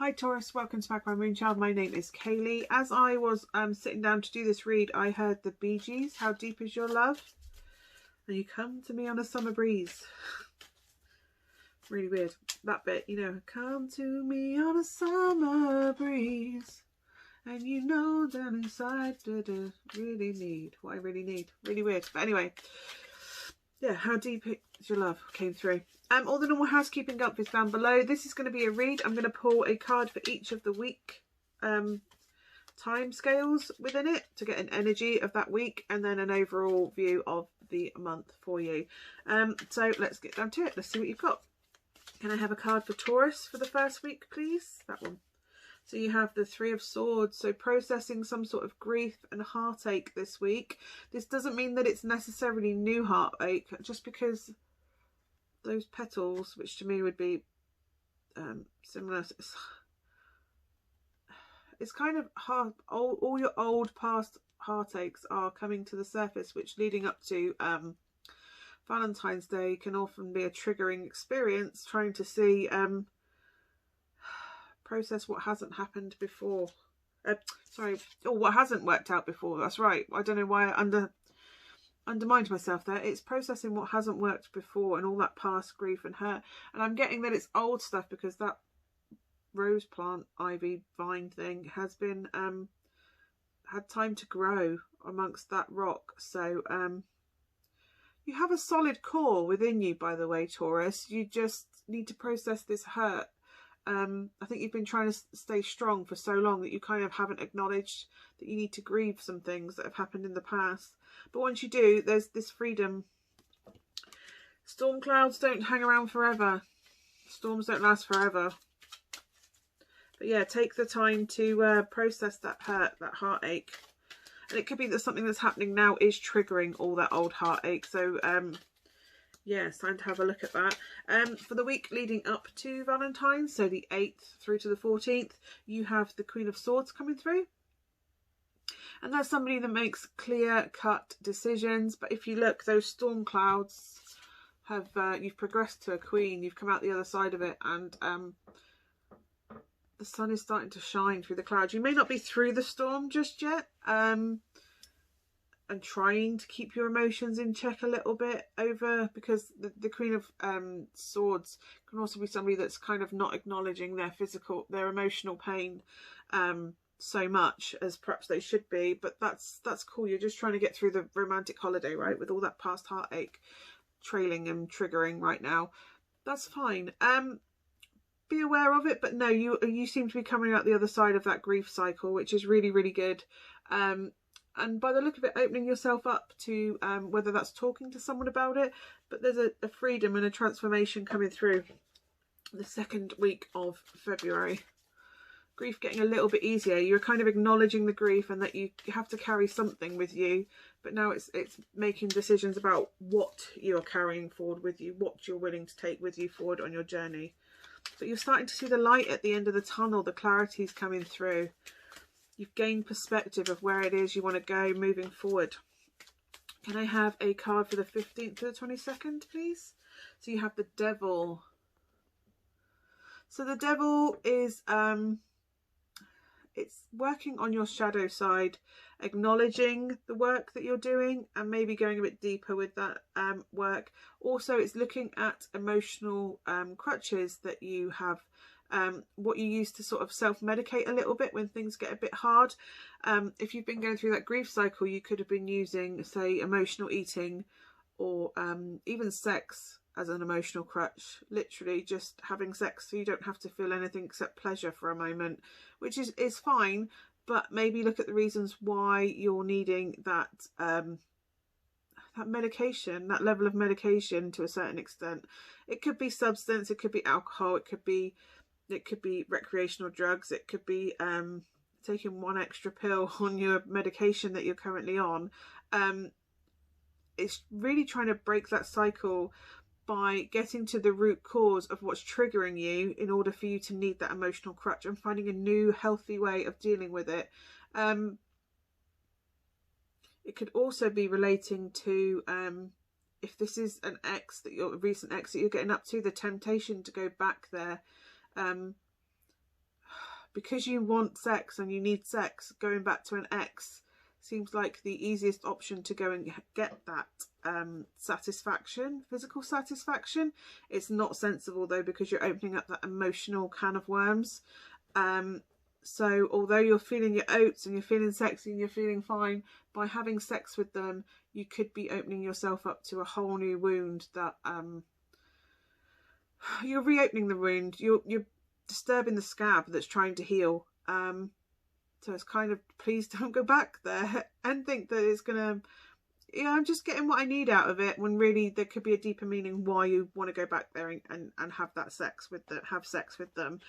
Hi Taurus, welcome to Magpie Moonchild. My name is Kayleigh. As I was sitting down to do this read, I heard the Bee Gees, How Deep Is Your Love? And you come to me on a summer breeze. Really weird. That bit, you know, come to me on a summer breeze. And you know down inside, really need what I really need. Really weird. But anyway, yeah, How Deep Is Your Love came through. All the normal housekeeping up is down below. This is going to be a read. I'm going to pull a card for each of the week time scales within it to get an energy of that week and then an overall view of the month for you. So let's get down to it. Let's see what you've got. Can I have a card for Taurus for the first week, please? That one. So you have the Three of Swords, so processing some sort of grief and heartache this week. This doesn't mean that it's necessarily new heartache, just because those petals, which to me would be similar, it's kind of hard. All your old past heartaches are coming to the surface, which leading up to Valentine's Day can often be a triggering experience, trying to see process what hasn't happened before. What hasn't worked out before. That's right. I don't know why I undermined myself there. It's processing what hasn't worked before and all that past grief and hurt. And I'm getting that it's old stuff because that rose plant, ivy, vine thing has been had time to grow amongst that rock. So you have a solid core within you, by the way, Taurus. You just need to process this hurt. I think you've been trying to stay strong for so long that you kind of haven't acknowledged that you need to grieve some things that have happened in the past. But once you do, there's this freedom. Storm clouds don't hang around forever. Storms don't last forever. But yeah, take the time to process that hurt, that heartache. And it could be that something that's happening now is triggering all that old heartache. So yeah, it's time to have a look at that. For the week leading up to Valentine's, so the 8th through to the 14th, you have the Queen of Swords coming through. And that's somebody that makes clear-cut decisions. But if you look, those storm clouds have, you've progressed to a queen. You've come out the other side of it. And the sun is starting to shine through the clouds. You may not be through the storm just yet. And trying to keep your emotions in check a little bit over, because the Queen of Swords can also be somebody that's kind of not acknowledging their emotional pain so much as perhaps they should be. But that's cool. You're just trying to get through the romantic holiday, right, with all that past heartache trailing and triggering right now. That's fine. Be aware of it, but no, you seem to be coming out the other side of that grief cycle, which is really, really good. And by the look of it, opening yourself up to whether that's talking to someone about it, but there's a freedom and a transformation coming through the second week of February. Grief getting a little bit easier. You're kind of acknowledging the grief and that you have to carry something with you, but now it's making decisions about what you're carrying forward with you, what you're willing to take with you forward on your journey. But you're starting to see the light at the end of the tunnel. The clarity's coming through. You've gained perspective of where it is you want to go moving forward. Can I have a card for the 15th to the 22nd, please? So you have the Devil. So the Devil is, it's working on your shadow side, acknowledging the work that you're doing and maybe going a bit deeper with that work. Also, it's looking at emotional crutches that you have. What you use to sort of self-medicate a little bit when things get a bit hard. If you've been going through that grief cycle, you could have been using, say, emotional eating or even sex as an emotional crutch. Literally just having sex so you don't have to feel anything except pleasure for a moment, which is fine, but maybe look at the reasons why you're needing that that medication, that level of medication to a certain extent. It could be substance, it could be alcohol, it could be recreational drugs, it could be taking one extra pill on your medication that you're currently on. It's really trying to break that cycle by getting to the root cause of what's triggering you in order for you to need that emotional crutch and finding a new healthy way of dealing with it. It could also be relating to if this is an ex that a recent ex that you're getting up to, the temptation to go back there. because you want sex and you need sex, going back to an ex seems like the easiest option to go and get that satisfaction, physical satisfaction. It's not sensible though, because you're opening up that emotional can of worms. So although you're feeling your oats and you're feeling sexy and you're feeling fine, by having sex with them, you could be opening yourself up to a whole new wound that you're reopening the wound. You're disturbing the scab that's trying to heal. So it's kind of, please don't go back there and think that it's gonna, yeah, I'm just getting what I need out of it, when really there could be a deeper meaning why you want to go back there and have that sex with them, have sex with them.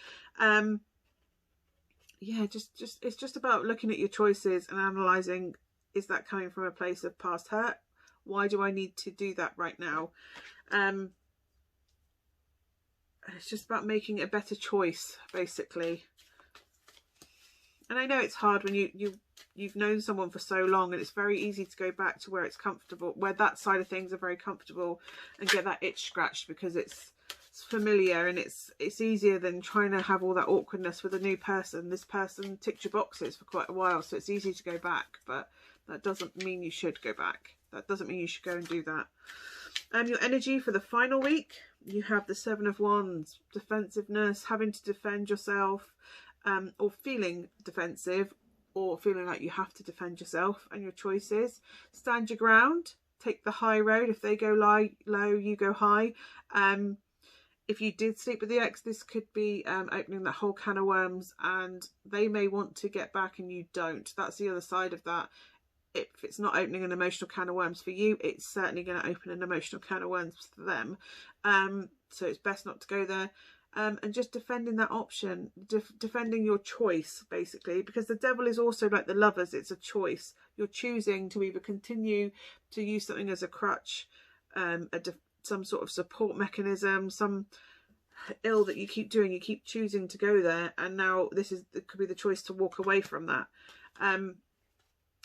Yeah, just it's just about looking at your choices and analysing, is that coming from a place of past hurt? Why do I need to do that right now? It's just about making a better choice, basically. And I know it's hard when you've known someone for so long, and it's very easy to go back to where it's comfortable, where that side of things are very comfortable, and get that itch scratched because it's familiar, and it's easier than trying to have all that awkwardness with a new person. This person ticked your boxes for quite a while, so it's easy to go back, but that doesn't mean you should go back. That doesn't mean you should go and do that. Your energy for the final week, you have the Seven of Wands, defensiveness, having to defend yourself, or feeling defensive, or feeling like you have to defend yourself and your choices. Stand your ground, take the high road. If they go low, you go high. If you did sleep with the ex, this could be opening that whole can of worms, and they may want to get back and you don't. That's the other side of that. If it's not opening an emotional can of worms for you, it's certainly going to open an emotional can of worms for them. So it's best not to go there. And just defending that option, defending your choice, basically, because the devil is also like the Lovers. It's a choice. You're choosing to either continue to use something as a crutch, some sort of support mechanism, some ill that you keep doing, you keep choosing to go there, and now it could be the choice to walk away from that.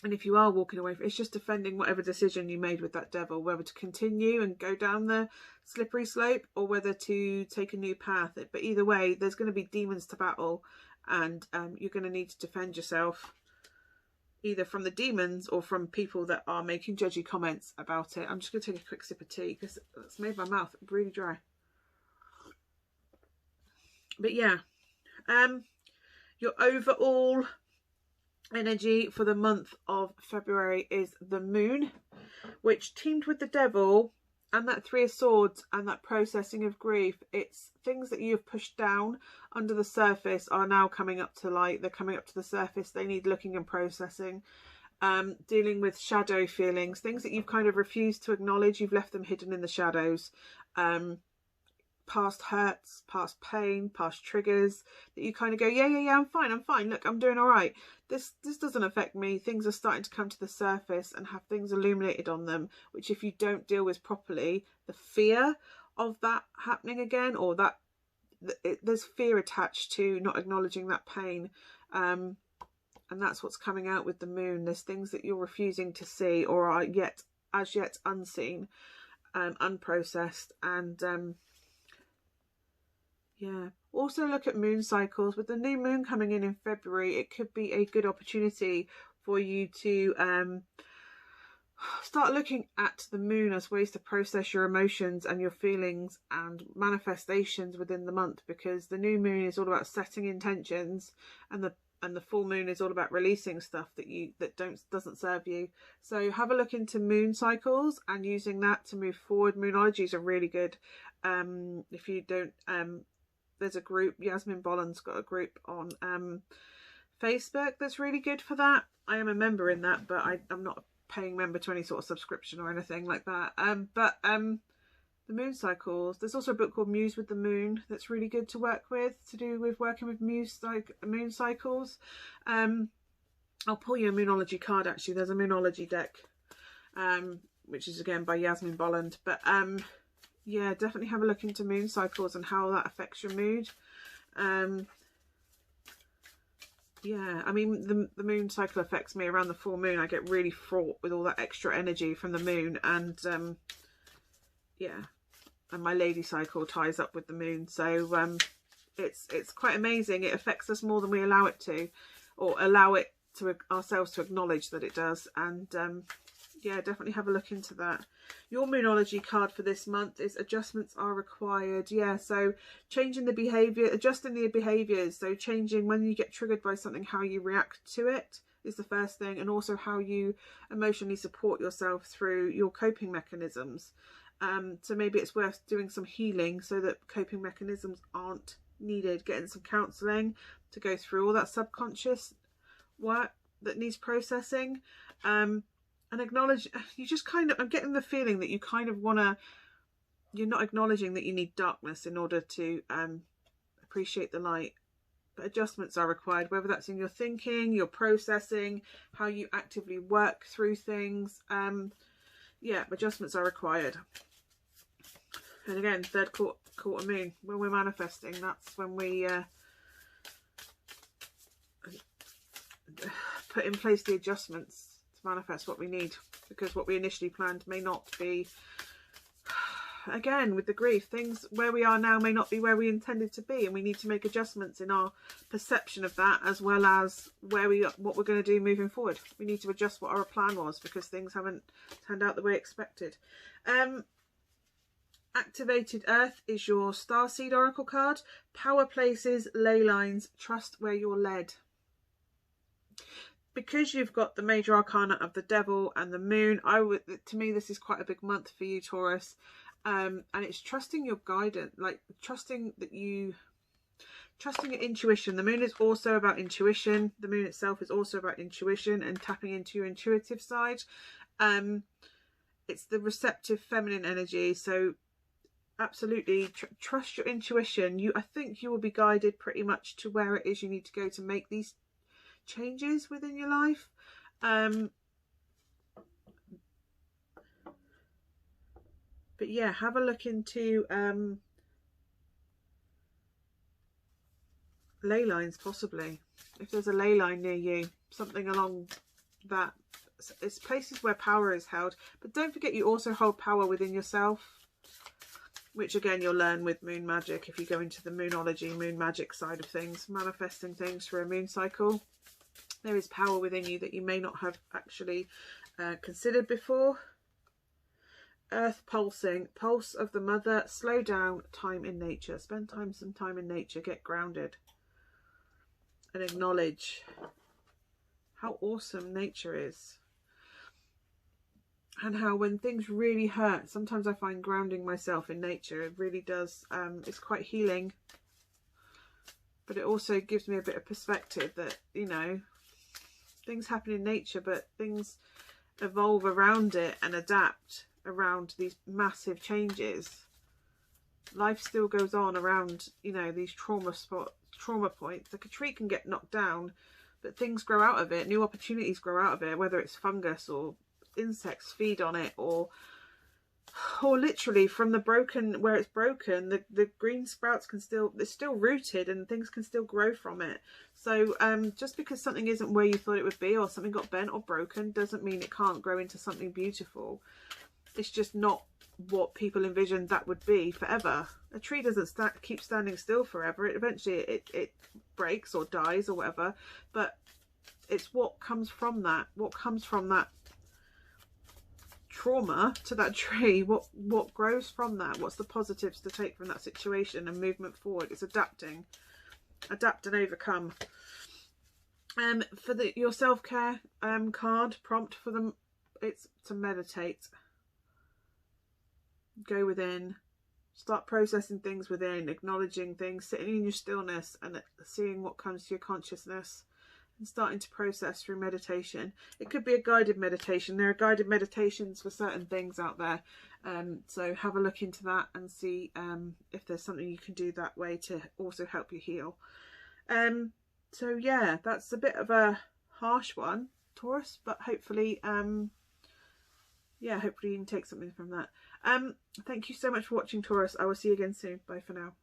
And if you are walking away, it's just defending whatever decision you made with that devil, whether to continue and go down the slippery slope or whether to take a new path. But either way, there's going to be demons to battle, and you're going to need to defend yourself either from the demons or from people that are making judgy comments about it. I'm just going to take a quick sip of tea because it's made my mouth really dry. But yeah, your overall energy for the month of February is the Moon, which teamed with the devil and that Three of Swords and that processing of grief. It's things that you've pushed down under the surface are now coming up to light. They're coming up to the surface. They need looking and processing. Dealing with shadow feelings, things that you've kind of refused to acknowledge. You've left them hidden in the shadows. Past hurts, past pain, past triggers that you kind of go, yeah, I'm fine, look, I'm doing all right. This doesn't affect me. Things are starting to come to the surface and have things illuminated on them, which if you don't deal with properly, the fear of that happening again, or that there's fear attached to not acknowledging that pain, and that's what's coming out with the Moon. There's things that you're refusing to see or are as yet unseen, unprocessed, and yeah. Also look at moon cycles. With the new moon coming in February, it could be a good opportunity for you to start looking at the moon as ways to process your emotions and your feelings and manifestations within the month, because the new moon is all about setting intentions, and the full moon is all about releasing stuff that doesn't serve you. So have a look into moon cycles and using that to move forward. Moonologies are really good. If you don't, there's a group, Yasmin Bolland's got a group on Facebook that's really good for that. I am a member in that, but I'm not a paying member to any sort of subscription or anything like that. But the moon cycles, there's also a book called Muse with the Moon that's really good to work with, to do with working with moon cycles. I'll pull you a Moonology card, actually. There's a Moonology deck, which is again by Yasmin Bolland. But yeah, definitely have a look into moon cycles and how that affects your mood. Yeah, I mean, the moon cycle affects me around the full moon. I get really fraught with all that extra energy from the moon, and yeah, and my lady cycle ties up with the moon. So It's quite amazing. It affects us more than we allow it to, or allow it to ourselves to acknowledge that it does. And yeah, definitely have a look into that. Your Moonology card for this month is adjustments are required. Yeah, so changing the behaviour, adjusting the behaviours. So changing when you get triggered by something, how you react to it is the first thing, and also how you emotionally support yourself through your coping mechanisms. So maybe it's worth doing some healing so that coping mechanisms aren't needed, getting some counselling to go through all that subconscious work that needs processing. And acknowledge, you just kind of, I'm getting the feeling that you kind of want to, you're not acknowledging that you need darkness in order to appreciate the light. But adjustments are required, whether that's in your thinking, your processing, how you actively work through things. Yeah, adjustments are required. And again, third quarter moon, when we're manifesting, that's when we put in place the adjustments to manifest what we need, because what we initially planned may not be. Again, with the grief, things where we are now may not be where we intended to be, and we need to make adjustments in our perception of that, as well as what we're going to do moving forward. We need to adjust what our plan was, because things haven't turned out the way expected. Activated Earth is your Starseed Oracle card. Power places, ley lines, trust where you're led. Because you've got the major arcana of the Devil and the Moon, to me this is quite a big month for you, Taurus. And it's trusting your guidance, like trusting your intuition. The Moon is also about intuition. The Moon itself is also about intuition and tapping into your intuitive side. It's the receptive feminine energy. So absolutely trust your intuition. I think you will be guided pretty much to where it is you need to go to make these changes within your life. But yeah, have a look into ley lines, possibly. If there's a ley line near you, something along that. It's places where power is held. But don't forget, you also hold power within yourself, which again you'll learn with moon magic if you go into the Moonology, moon magic side of things, manifesting things through a moon cycle. There is power within you that you may not have actually considered before. Earth pulsing, pulse of the mother, slow down, time in nature. Spend some time in nature, get grounded. And acknowledge how awesome nature is. And how when things really hurt, sometimes I find grounding myself in nature, it really does, it's quite healing. But it also gives me a bit of perspective that, you know, things happen in nature, but things evolve around it and adapt around these massive changes. Life still goes on around, you know, these trauma points. Like a tree can get knocked down, but things grow out of it, new opportunities grow out of it, whether it's fungus or insects feed on it, or literally from the broken, where it's broken, the green sprouts it's still rooted and things can still grow from it. So just because something isn't where you thought it would be, or something got bent or broken, doesn't mean it can't grow into something beautiful. It's just not what people envisioned that would be forever. A tree doesn't keep standing still forever. Eventually it breaks or dies or whatever, but it's what comes from that, trauma to that tree, what grows from that, what's the positives to take from that situation and movement forward. It's adapt and overcome. For your self-care card prompt for them, it's to meditate, go within, start processing things within, acknowledging things, sitting in your stillness and seeing what comes to your consciousness, and starting to process through meditation. It could be a guided meditation. There are guided meditations for certain things out there, so have a look into that and see if there's something you can do that way to also help you heal. So yeah, that's a bit of a harsh one, Taurus, but hopefully yeah, hopefully you can take something from that. Thank you so much for watching, Taurus. I will see you again soon. Bye for now.